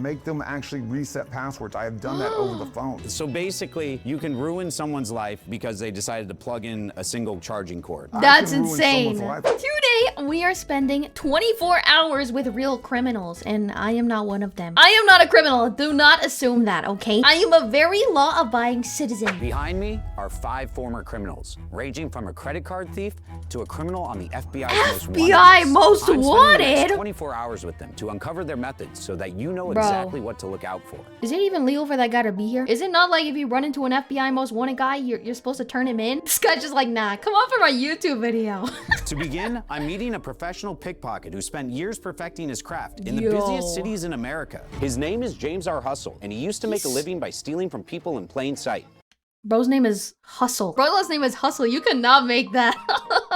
make them actually reset passwords. I have done that over the phone. So basically, you can ruin someone's life because they decided to plug in a single charging cord. That's insane. Today, we are spending 24 hours with real criminals, and I am not one of them. I am not a criminal. Do not assume that, okay? I am a very law-abiding citizen. Behind me are 5 former criminals, ranging from a credit card thief to a criminal on the FBI's most wanted? 24 hours with them to uncover their methods so that you know exactly what to look out for. Is it even legal for that guy to be here? Is it not like if you run into an FBI most wanted guy, you're supposed to turn him in? This guy's just like, nah, come on for my YouTube video. To begin, I'm meeting a professional pickpocket who spent years perfecting his craft in the busiest cities in America. His name is James R. Hustle, and he used to make a living by stealing from people in plain sight. Bro's name is Hustle. Bro's last name is Hustle. You cannot make that.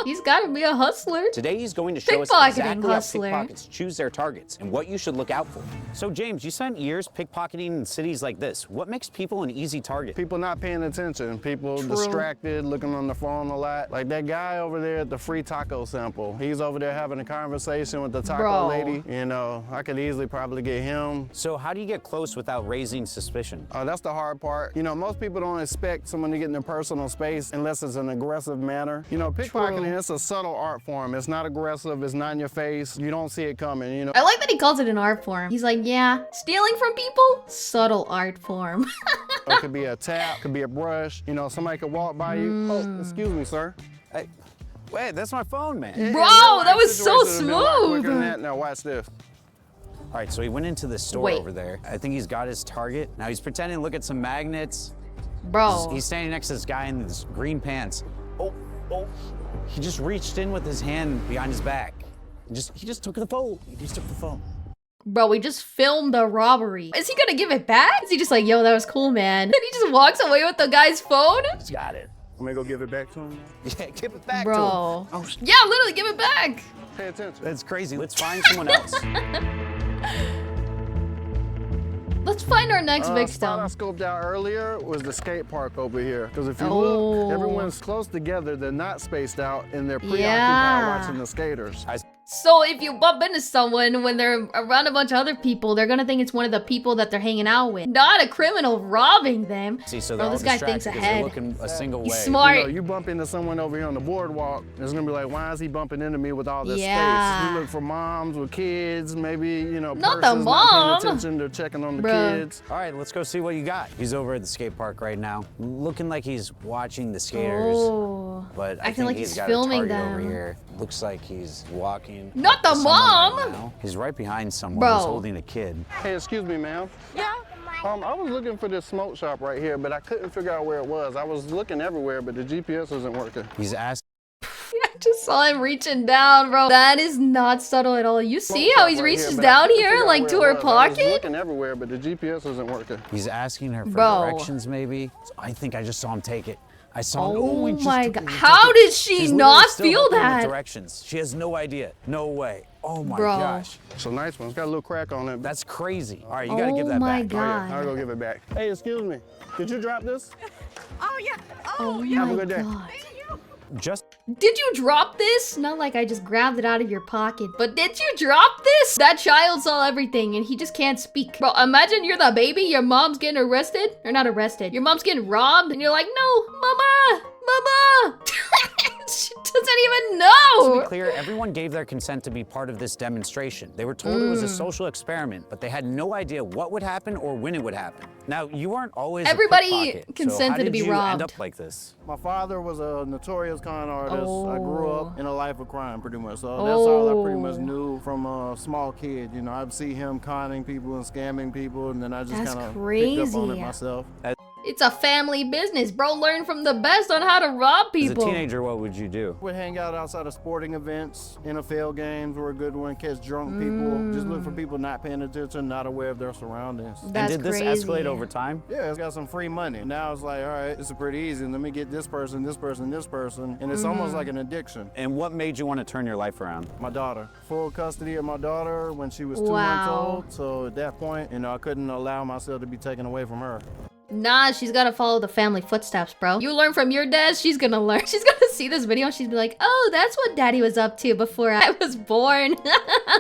He's gotta be a hustler. Today he's going to show us exactly how pickpockets choose their targets and what you should look out for. So James, you spent years pickpocketing in cities like this. What makes people an easy target? People not paying attention. People distracted, looking on the phone a lot. Like that guy over there at the free taco sample. He's over there having a conversation with the taco lady. You know, I could easily probably get him. So how do you get close without raising suspicion? That's the hard part. You know, most people don't expect someone to get in their personal space unless it's an aggressive manner. You know, pickpocketing, it's a subtle art form. It's not aggressive, it's not in your face. You don't see it coming, you know. I like that he calls it an art form. He's like, yeah, stealing from people, subtle art form. It could be a tap, could be a brush. You know, somebody could walk by you. Oh, excuse me, sir. Hey, wait, that's my phone, man. Bro, that was so smooth. Now watch this. All right, so he went into the store over there. I think he's got his target. Now he's pretending to look at some magnets. Bro. He's standing next to this guy in this green pants. Oh. He just reached in with his hand behind his back. He just took the phone. He just took the phone. Bro, we just filmed a robbery. Is he gonna give it back? Is he just like, yo, that was cool, man? Then he just walks away with the guy's phone? He's got it. I'm gonna go give it back to him. Yeah, give it back to him. Oh, yeah, literally, give it back. Pay attention. That's crazy. Let's find someone else. Let's find our next victim. Spot I scoped out earlier was the skate park over here. Because if you look, everyone's close together. They're not spaced out, and they're preoccupied watching the skaters. So if you bump into someone when they're around a bunch of other people, they're gonna think it's one of the people that they're hanging out with, not a criminal robbing them. See, so bro, this guy thinks ahead. Looking a single He's way. smart. You know, you bump into someone over here on the boardwalk, it's gonna be like, why is he bumping into me with all this space? We look for moms with kids, maybe, you know, not the mom. Not paying attention, they're checking on the kids. All right, let's go see what you got. He's over at the skate park right now, looking like he's watching the skaters. But I think he's got filming a target over here. Looks like he's walking. Not the mom. Right, he's right behind someone who's holding a kid. Hey, excuse me, ma'am. Yeah? I was looking for this smoke shop right here, but I couldn't figure out where it was. I was looking everywhere, but the GPS isn't working. He's asking. I just saw him reaching down, bro. That is not subtle at all. You see how he's reaches down here, like to her pocket? I was looking everywhere, but the GPS isn't working. He's asking her for directions, maybe. I think I just saw him take it. I saw him. Oh my God! How did she not feel that? Directions. She has no idea. No way. Oh my gosh. It's a nice one. It's got a little crack on it. That's crazy. All right, you gotta give that back. Oh my God. I'll go give it back. Hey, excuse me. Did you drop this? Oh yeah. Oh yeah. Have a good day. Did you drop this? Not like I just grabbed it out of your pocket, but did you drop this? That child saw everything and he just can't speak. Bro, imagine you're the baby, your mom's getting arrested. Or not arrested. Your mom's getting robbed and you're like, no, mama, mama. She doesn't even know. To be clear, everyone gave their consent to be part of this demonstration. They were told it was a social experiment, but they had no idea what would happen or when it would happen. Now, you weren't always everybody consented to be robbed. How did you end up like this? My father was a notorious con artist. I grew up in a life of crime, pretty much. So that's all I pretty much knew from a small kid. You know, I'd see him conning people and scamming people, and then I just kind of picked up on it myself. It's a family business, bro. Learn from the best on how to rob people. As a teenager, what would you do? We'd hang out outside of sporting events. NFL games were a good one. Catch drunk people. Just look for people not paying attention, not aware of their surroundings. That's and did this escalate over time? Yeah, it's got some free money. Now it's like, all right, this is pretty easy. Let me get this person, this person, this person. And it's almost like an addiction. And what made you want to turn your life around? My daughter. Full custody of my daughter when she was 2 months old. So at that point, you know, I couldn't allow myself to be taken away from her. Nah, she's gotta follow the family footsteps, bro. You learn from your dad, she's gonna learn. She's gonna see this video and she's be like, oh, that's what daddy was up to before I was born.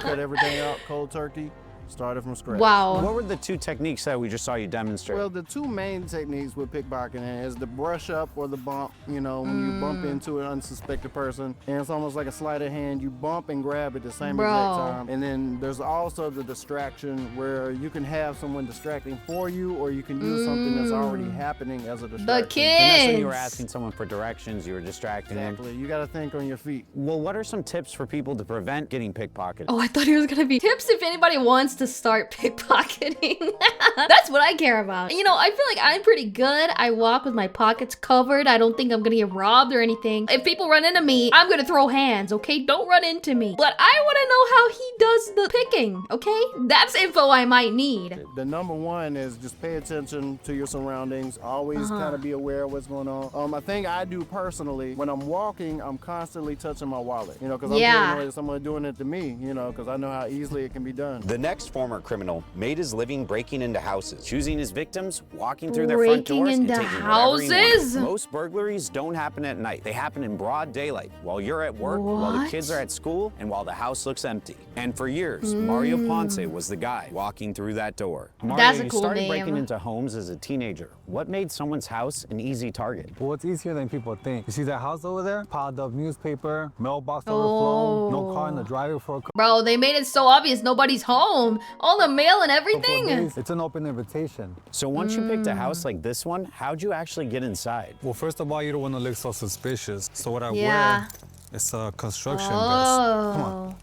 Cut everything out cold turkey. Started from scratch. Wow. What were the 2 techniques that we just saw you demonstrate? Well, the 2 main techniques with pickpocketing is the brush up or the bump. You know, when you bump into an unsuspected person, and it's almost like a sleight of hand. You bump and grab at the same exact time. And then there's also the distraction where you can have someone distracting for you, or you can use something that's already happening as a distraction. The And that's kids. when you were asking someone for directions, you were distracting them. Exactly. You got to think on your feet. Well, what are some tips for people to prevent getting pickpocketed? Oh, I thought he was gonna be tips if anybody wants to start pickpocketing. That's what I care about. You know, I feel like I'm pretty good. I walk with my pockets covered. I don't think I'm gonna get robbed or anything. If people run into me, I'm gonna throw hands, okay? Don't run into me. But I wanna know how he does the picking, okay? That's info I might need. The number 1 is just pay attention to your surroundings. Always kind of be aware of what's going on. A thing I do personally, when I'm walking, I'm constantly touching my wallet. You know, because I'm paranoid of someone doing it to me, you know, because I know how easily it can be done. The next former criminal made his living breaking into houses, choosing his victims, walking through their front doors, and taking whatever he wanted. Most burglaries don't happen at night. They happen in broad daylight, while you're at work, while the kids are at school, and while the house looks empty. And for years, Mario Ponce was the guy walking through that door. Mario, That's a you cool started name. breaking into homes as a teenager. What made someone's house an easy target? Well, it's easier than people think. You see that house over there? Piled up newspaper, mailbox overflown, no car in the driveway for a couple Bro, they made it so obvious nobody's home. All the mail and everything. days. It's an open invitation. So once you picked a house like this one, how'd you actually get inside? Well, first of all, you don't want to look so suspicious. So what I Yeah. wear is a construction vest. Come on.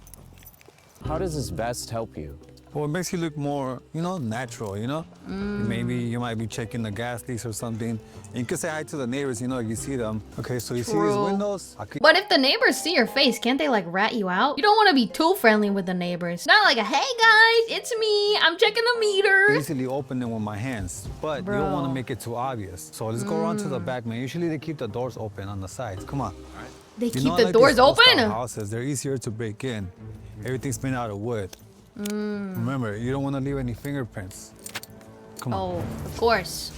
How does this vest help you? Well, it makes you look more, you know, natural, you know? Maybe you might be checking the gas leaks or something. And you can say hi to the neighbors, you know, you see them. Okay, so you see these windows? But if the neighbors see your face, can't they like rat you out? You don't want to be too friendly with the neighbors. Not like a, hey guys, it's me, I'm checking the meter. Easily open them with my hands, but you don't want to make it too obvious. So let's go around to the back, man. Usually they keep the doors open on the sides. Come on. They You keep know, the like doors these old-style open? houses, they're easier to break in. Everything's made out of wood. Remember, you don't want to leave any fingerprints. Come on. Oh, of course.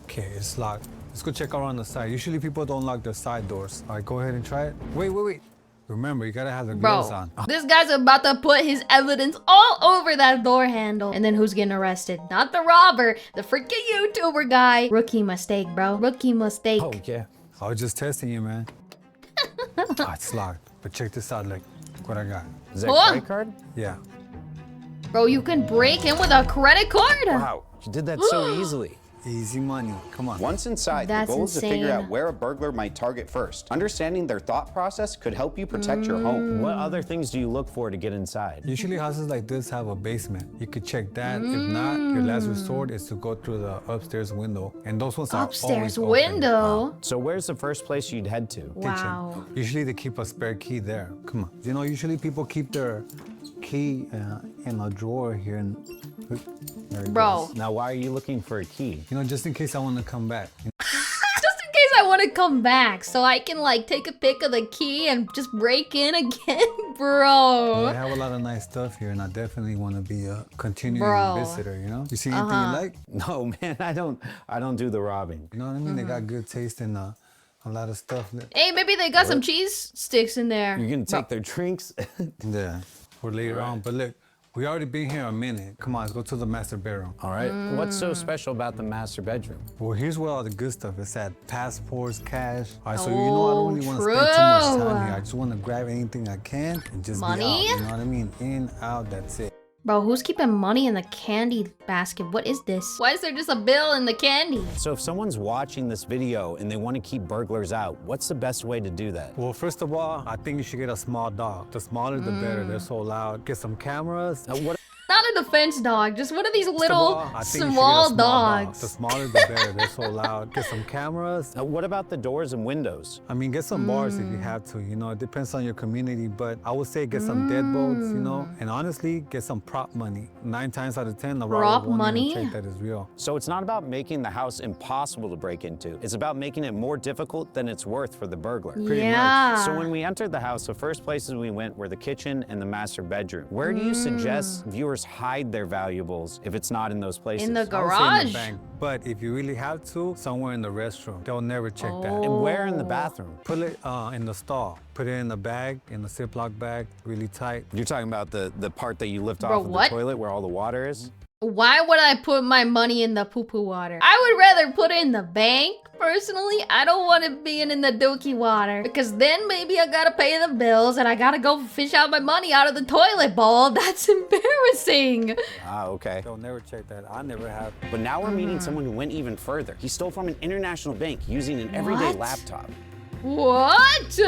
Okay, it's locked. Let's go check around the side. Usually people don't lock their side doors. All right, go ahead and try it. Wait. Remember, you gotta have the gloves Bro, on. this guy's about to put his evidence all over that door handle. And then who's getting arrested? Not the robber, the freaking YouTuber guy. Rookie mistake, bro. Rookie mistake. Oh, yeah. I was just testing you, man. Oh, it's locked. But check this out, look what I got. Is that Oh. credit card? Yeah. Bro, you can break in with a credit card? Wow, you did that so easily. Easy money. Come on. Once inside, That's the goal is to figure insane. out where a burglar might target first. Understanding their thought process could help you protect your home. What other things do you look for to get inside? Usually houses like this have a basement. You could check that. If not, your last resort is to go through the upstairs window. And those ones are Upstairs always open. window? So where's the first place you'd head to? Wow. Kitchen. Usually they keep a spare key there. Come on. You know, usually people keep their key in a drawer here. And there it Bro. goes. Now, why are you looking for a key? You know, just in case I want to come back. Just in case I want to come back so I can like take a pic of the key and just break in again, I bro. have a lot of nice stuff here, and I definitely want to be a continuing Bro. visitor. You know, you see anything you like? No, man, I don't do the robbing. You know what I mean? They got good taste in a lot of stuff. Hey, maybe they got some cheese sticks in there. You're gonna take their drinks? Yeah, for later on. But look, we already been here a minute. Come on, let's go to the master bedroom. All right. What's so special about the master bedroom? Well, here's where all the good stuff is at. Passports, cash. All right, so you know I don't really want to spend too true. much time here. I just want to grab anything I can and just Money? be out. You know what I mean? In, out, that's it. Bro, who's keeping money in the candy basket? What is this? Why is there just a bill in the candy? So if someone's watching this video and they want to keep burglars out, what's the best way to do that? Well, first of all, I think you should get a small dog. The smaller, the better. They're so loud. Get some cameras. What? Not a defense dog, just one of these First of little all, I think you should get a small dog. dogs. The smaller, the better. They're so loud. Get some cameras. What about the doors and windows? I mean, get some bars if you have to. You know, it depends on your community, but I would say get some deadbolts, you know, and honestly, get some prop money. 9 times out of 10, the Prop robber won't money? even think that is real. So it's not about making the house impossible to break into. It's about making it more difficult than it's worth for the burglar. Yeah. So when we entered the house, the first places we went were the kitchen and the master bedroom. Where do you suggest viewers hide their valuables if it's not in those places. In the I would say in garage? the bank, but if you really have to, somewhere in the restroom. They'll never check that. And where in the bathroom? Put it in the stall. Put it in the bag, in the Ziploc bag, really tight. You're talking about the part that you lift Bro, off of what? the toilet where all the water is? Why would I put my money in the poo-poo water? I would rather put it in the bank, personally. I don't want it being in the dookie water. Because then maybe I gotta pay the bills and I gotta go fish out my money out of the toilet bowl. That's embarrassing. Ah, okay. They'll never check that. I never have. But now we're meeting someone who went even further. He stole from an international bank using an everyday What? laptop. What?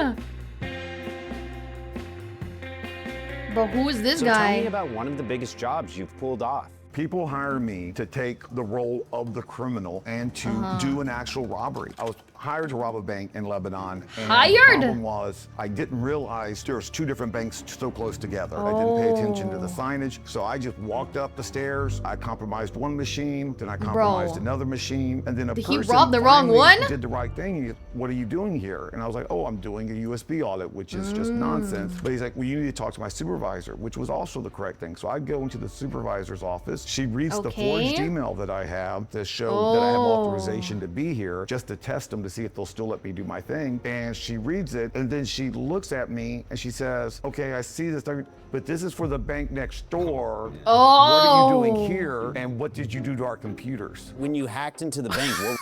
Bro, who is this So guy? tell me about one of the biggest jobs you've pulled off. People hire me to take the role of the criminal and to do an actual robbery. I was hired to rob a bank in Lebanon. And Hired? The problem was I didn't realize there was two different banks so close together. I didn't pay attention to the signage. So I just walked up the stairs. I compromised one machine, then I compromised another machine. And then a Did he person rob the wrong finally one? did the right thing. He, what are you doing here? And I was like, oh, I'm doing a USB audit, which is just nonsense. But he's like, well, you need to talk to my supervisor, which was also the correct thing. So I go into the supervisor's office. She reads the forged email that I have to show that I have authorization to be here, just to test them to see if they'll still let me do my thing. And she reads it, and then she looks at me and she says, okay, I see this, but this is for the bank next door. What are you doing here? And what did you do to our computers? When you hacked into the bank, what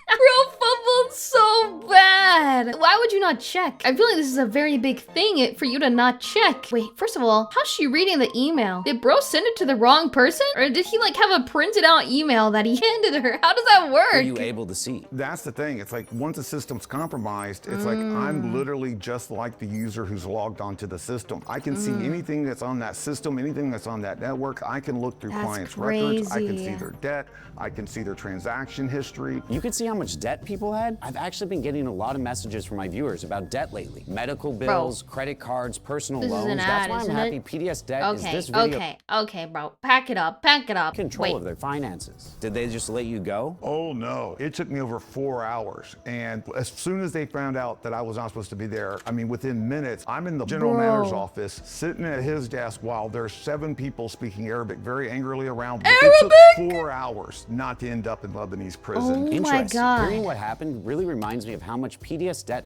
Bro fumbled so bad. Why would you not check? I feel like this is a very big thing for you to not check. Wait, first of all, how's she reading the email? Did bro send it to the wrong person? Or did he like have a printed out email that he handed her? How does that work? were you able to see? That's the thing. It's like once the system's compromised, it's like I'm literally just like the user who's logged onto the system. I can see anything that's on that system, anything that's on that network. I can look through That's clients' records. I can crazy. see their debt. I can see their transaction history. You could see how much debt people had? I've actually been getting a lot of messages from my viewers about debt lately. Medical bills, credit cards, personal This is loans. an That's ad, why I'm isn't happy it? PDS Debt is Okay, this video okay, bro. Pack it up, pack it up. control Wait. of their finances. Did they just let you go? Oh no, it took me over 4 hours. And as soon as they found out that I was not supposed to be there, I mean, within minutes, I'm in the general manager's office, sitting at his desk while there's 7 people speaking Arabic very angrily around me. It took 4 hours not to end up in Lebanese prison. Oh my Interesting. God. Hearing what happened really reminds me of how much PDS Debt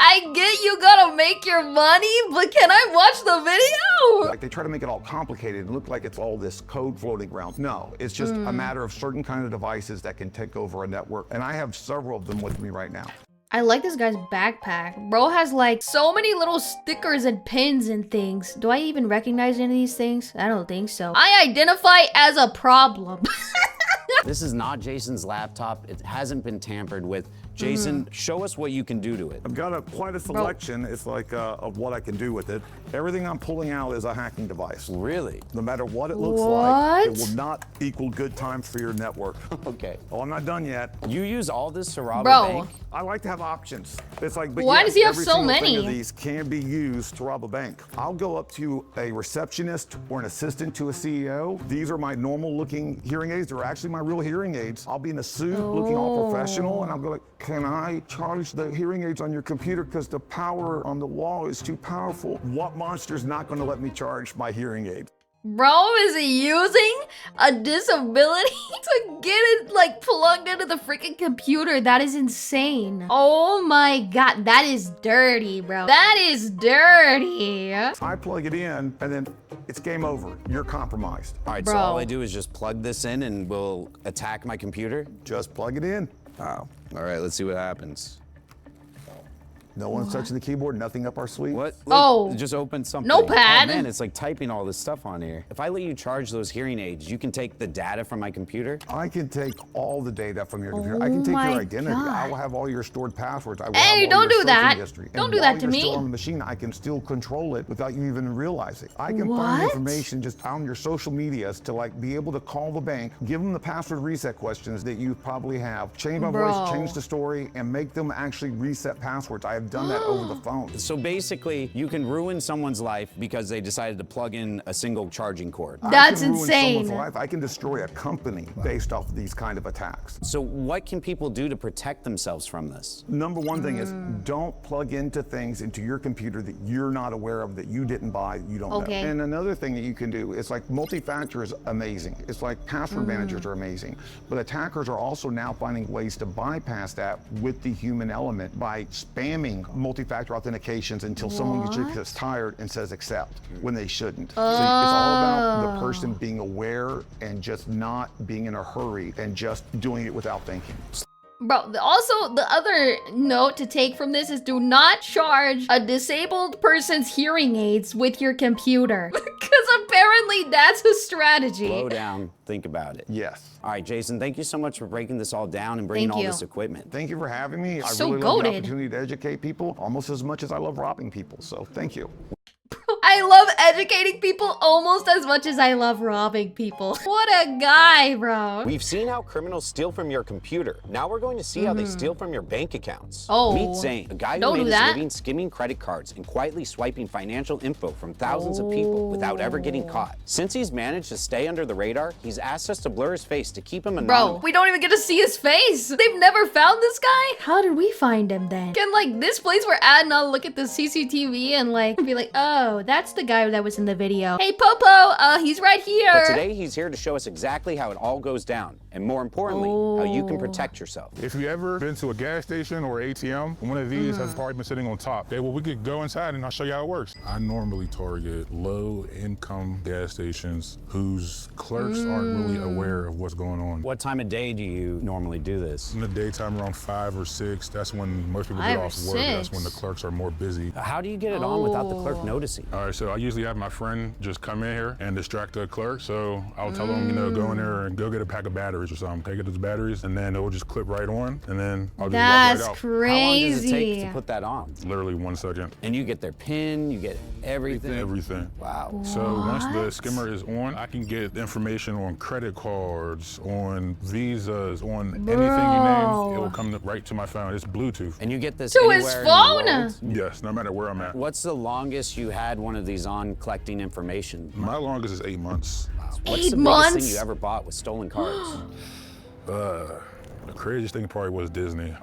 I get you gotta make your money, but can I watch the video? Like they try to make it all complicated and look like it's all this code floating around. No, it's just a matter of certain kind of devices that can take over a network. And I have several of them with me right now. I like this guy's backpack. Bro has like so many little stickers and pins and things. Do I even recognize any of these things? I don't think so. I identify as a problem. This is not Jason's laptop. It hasn't been tampered with. Jason, show us what you can do to it. I've got quite a selection. It's like of what I can do with it. Everything I'm pulling out is a hacking device. Really? No matter what it looks like, it What? will not equal good times for your network. Okay. Oh, I'm not done yet. You use all this to rob Bro. a bank? I like to have options. It's like, but Why yes, does he have every so single thing many? of these can be used to rob a bank. I'll go up to a receptionist or an assistant to a CEO. These are my normal looking hearing aids. They're actually my real hearing aids. I'll be in a suit looking all professional and I'll go like, can I charge the hearing aids on your computer because the power on the wall is too powerful? What monster's not going to let me charge my hearing aids? Bro, is he using a disability to get it like plugged into the freaking computer? That is insane. Oh my God, that is dirty, bro. That is dirty. I plug it in and then it's game over. You're compromised. All right, Bro. so all I do is just plug this in and we'll attack my computer? Just plug it in. Wow. All right, let's see what happens. No one's touching the keyboard, nothing up our sleeve. What? Oh. It just opened something. Notepad. Oh man, it's like typing all this stuff on here. If I let you charge those hearing aids, you can take the data from my computer? I can take all the data from your computer. I can take my your identity. I God. will have all your stored passwords. I will Hey, have all don't your do searching that. history. Don't And do while that to you're me. still on the machine, I can still control it without you even realizing. I can What? find information just on your social medias to like be able to call the bank, give them the password reset questions that you probably have, change my Bro. voice, change the story, and make them actually reset passwords. I have I've done that over the phone. So basically, you can ruin someone's life because they decided to plug in a single charging cord. That's I can ruin insane. someone's life. I can destroy a company based off of these kind of attacks. So what can people do to protect themselves from this? Number one thing is don't plug into things into your computer that you're not aware of, that you didn't buy, you don't know. And another thing that you can do is like multi-factor is amazing. It's like password managers are amazing. But attackers are also now finding ways to bypass that with the human element by spamming multi-factor authentications until someone gets tired and says accept when they shouldn't. So it's all about the person being aware and just not being in a hurry and just doing it without thinking. Bro, also the other note to take from this is do not charge a disabled person's hearing aids with your computer. Because apparently that's a strategy. Slow down, think about it. Yes. All right, Jason, thank you so much for breaking this all down and bringing all this equipment. Thank you for having me. I So really love the goated. opportunity to educate people almost as much as I love robbing people. So thank you. I love educating people almost as much as I love robbing people. What a guy, bro. We've seen how criminals steal from your computer. Now we're going to see how they steal from your bank accounts. Oh. Meet Zane, a guy who Don't made do his that. living skimming credit cards and quietly swiping financial info from thousands of people without ever getting caught. Since he's managed to stay under the radar, he's asked us to blur his face to keep him anonymous. Bro, we don't even get to see his face. They've never found this guy? How did we find him then? Can like this place we're at not look at the CCTV and like be like, oh, that's the guy that was in the video. Hey, Popo, he's right here. But today he's here to show us exactly how it all goes down, and more importantly, how you can protect yourself. If you ever been to a gas station or ATM, one of these has probably been sitting on top. Okay, well, we could go inside and I'll show you how it works. I normally target low-income gas stations whose clerks aren't really aware of what's going on. What time of day do you normally do this? In the daytime, around 5 or 6, that's when most people 5 get or off work. That's when the 6. clerks are more busy. How do you get it on without the clerk noticing? All right, so I usually have my friend just come in here and distract the clerk. So I'll tell them, you know, go in there and go get a pack of batteries or something. Take it to the batteries, and then it will just clip right on, and then I'll just walk right That's out. crazy. How long does it take to put that on? Literally 1 second. And you get their PIN, you get everything? Everything. Wow. So once the skimmer is on, I can get information on credit cards, on visas, on anything you name. It will come right to my phone. It's Bluetooth. And you get this To anywhere his in the phone? world? Yes, no matter where I'm at. What's the longest you had one of these on collecting information? My longest is 8 months. What's 8 the months? biggest thing you ever bought with stolen cards? The craziest thing probably was Disney.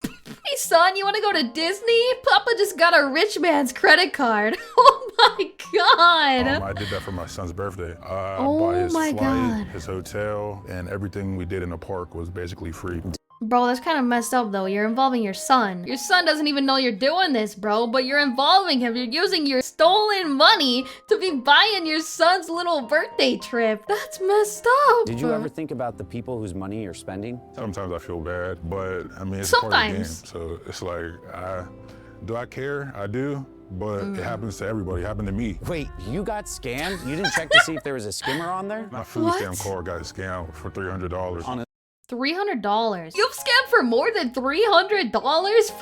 Hey, son, you want to go to Disney? Papa just got a rich man's credit card. Oh my god. I did that for my son's birthday. I Oh bought his my flight, God. his hotel, and everything we did in the park was basically free. Bro, that's kind of messed up though. You're involving your son. Your son doesn't even know you're doing this, bro, but you're involving him. You're using your stolen money to be buying your son's little birthday trip. That's messed up. Did you ever think about the people whose money you're spending? Sometimes I feel bad, but I mean, it's part of the game. Sometimes. So it's like, do I care? I do, but it happens to everybody. It happened to me. Wait, you got scammed? You didn't check to see if there was a skimmer on there? My food stamp card got scammed for $300. On a $300. You've scammed for more than $300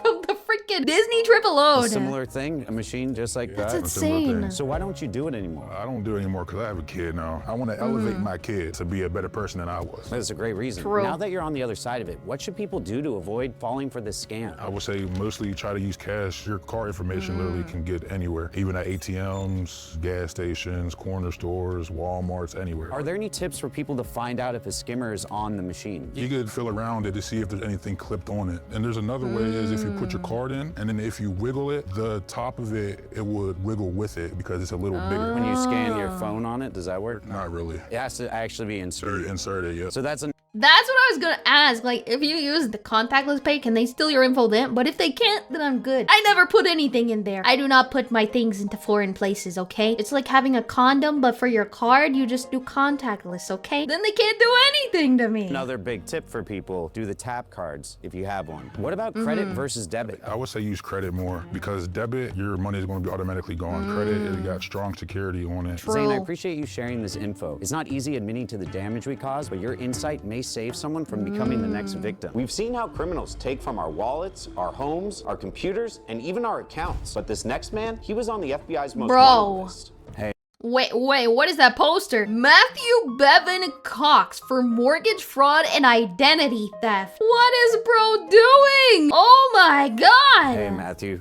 from the freaking Disney trip alone. similar thing, a machine just like That's that. A similar thing. insane. So why don't you do it anymore? I don't do it anymore because I have a kid now. I want to elevate my kid to be a better person than I was. That's a great reason. True. Now that you're on the other side of it, what should people do to avoid falling for this scam? I would say mostly try to use cash. Your card information literally can get anywhere, even at ATMs, gas stations, corner stores, Walmarts, anywhere. Are there any tips for people to find out if a skimmer is on the machine? You could feel around it to see if there's anything clipped on it. And there's another way is if you put your card in, and then if you wiggle it, the top of it, it would wiggle with it because it's a little bigger. When you scan your phone on it, does that work? Not really. It has to actually be inserted. Insert it, yeah. So that's That's what I was gonna ask. Like, if you use the contactless pay, can they steal your info then? But if they can't, then I'm good. I never put anything in there. I do not put my things into foreign places, okay? It's like having a condom, but for your card, you just do contactless, okay? Then they can't do anything to me. another big tip for people. Do the tap cards if you have one. What about credit versus debit? I would say use credit more because debit, your money is going to be automatically gone. Credit, it got strong security on it. Zane, I appreciate you sharing this info. It's not easy admitting to the damage we caused, but your insight may save someone from becoming the next victim. We've seen how criminals take from our wallets, our homes, our computers, and even our accounts. But this next man, he was on the FBI's most wanted list. Hey. Wait, what is that poster? Matthew Bevan Cox for mortgage fraud and identity theft. What is bro doing? Oh my god! Hey, Matthew.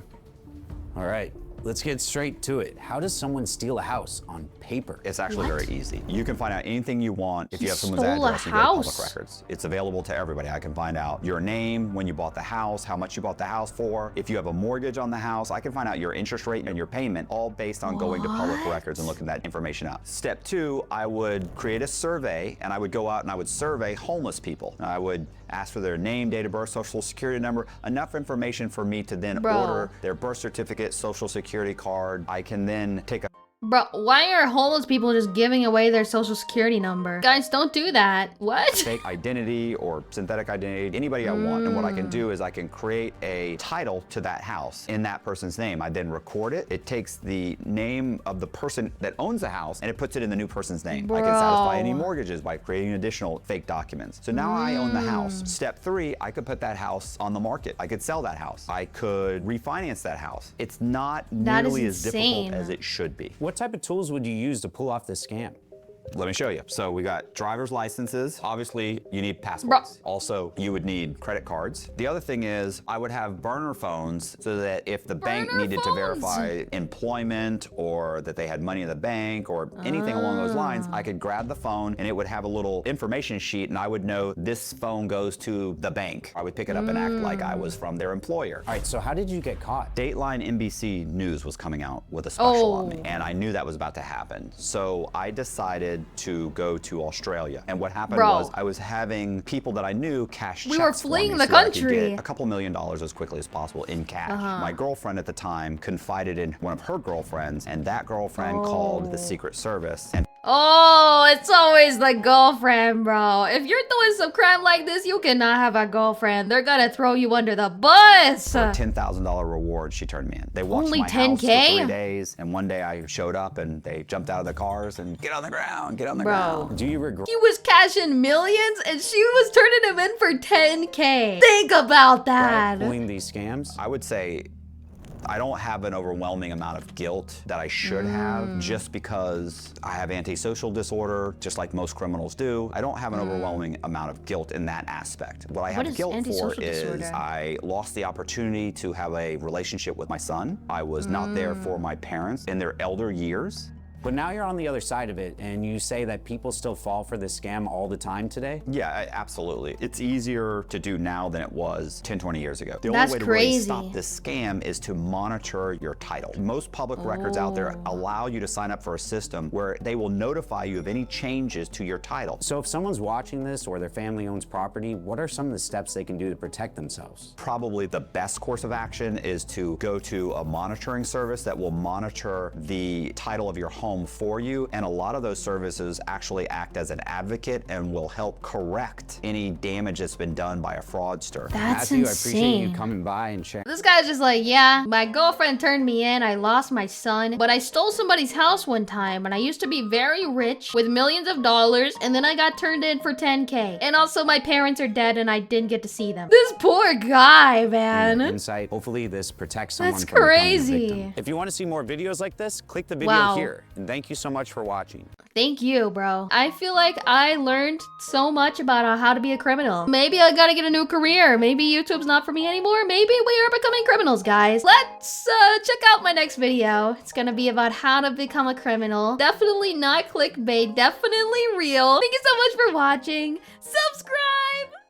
All right. Let's get straight to it. How does someone steal a house on paper? It's actually very easy. You can find out anything you want if you have someone's stole a address and go to public house. records. It's available to everybody. I can find out your name, when you bought the house, how much you bought the house for. If you have a mortgage on the house, I can find out your interest rate and your payment, all based on going to public records and looking that information up. Step 2, I would create a survey, and I would go out and I would survey homeless people. I would ask for their name, date of birth, social security number, enough information for me to then order their birth certificate, social security card. I can then take a Bro, why are homeless people just giving away their social security number? Guys, don't do that. What? fake identity or synthetic identity, anybody I want. And what I can do is I can create a title to that house in that person's name. I then record it. It takes the name of the person that owns the house and it puts it in the new person's name. I can satisfy any mortgages by creating additional fake documents. So now I own the house. Step 3, I could put that house on the market. I could sell that house. I could refinance that house. It's not nearly as difficult as it should be. What type of tools would you use to pull off this scam? Let me show you. So we got driver's licenses. Obviously, you need passports. Also, you would need credit cards. The other thing is I would have burner phones so that if the bank needed to verify employment or that they had money in the bank or anything along those lines, I could grab the phone and it would have a little information sheet and I would know this phone goes to the bank. I would pick it up and act like I was from their employer. All right, so how did you get caught? Dateline NBC News was coming out with a special on me, and I knew that was about to happen. So I decided to go to Australia. And what happened was I was having people that I knew cash checks. We were fleeing for me the so I could country. get a couple $1 million as quickly as possible in cash. My girlfriend at the time confided in one of her girlfriends, and that girlfriend called the Secret Service. And oh, it's always the girlfriend, bro. If you're doing some crap like this, you cannot have a girlfriend. They're gonna throw you under the bus. for a $10,000 reward, she turned me in. They watched Only my house for 10K? 3 days, and one day I showed up and they jumped out of the cars and get on the ground, get on the ground. Do you regret? He was cashing millions and she was turning him in for 10K. Think about that. Pulling these scams? I would say I don't have an overwhelming amount of guilt that I should have just because I have antisocial disorder, just like most criminals do. I don't have an overwhelming amount of guilt in that aspect. What I have guilt for is I lost the opportunity to have a relationship with my son. I was not there for my parents in their elder years. But now you're on the other side of it, and you say that people still fall for this scam all the time today? Yeah, absolutely. It's easier to do now than it was 10, 20 years ago. The That's only way to crazy. really stop this scam is to monitor your title. Most public records out there allow you to sign up for a system where they will notify you of any changes to your title. So if someone's watching this or their family owns property, what are some of the steps they can do to protect themselves? Probably the best course of action is to go to a monitoring service that will monitor the title of your home for you, and a lot of those services actually act as an advocate and will help correct any damage that's been done by a fraudster. That's Matthew, insane. I appreciate you coming by and sharing. This guy's just like, yeah, my girlfriend turned me in, I lost my son, but I stole somebody's house one time, and I used to be very rich with millions of dollars, and then I got turned in for 10K. And also my parents are dead and I didn't get to see them. This poor guy, man. Insight. Hopefully this protects someone That's from becoming a crazy. victim. If you want to see more videos like this, click the video here. And thank you so much for watching. Thank you, bro. I feel like I learned so much about how to be a criminal. Maybe I gotta get a new career. Maybe YouTube's not for me anymore. Maybe we are becoming criminals, guys. Let's check out my next video. It's gonna be about how to become a criminal. Definitely not clickbait. Definitely real. Thank you so much for watching. Subscribe!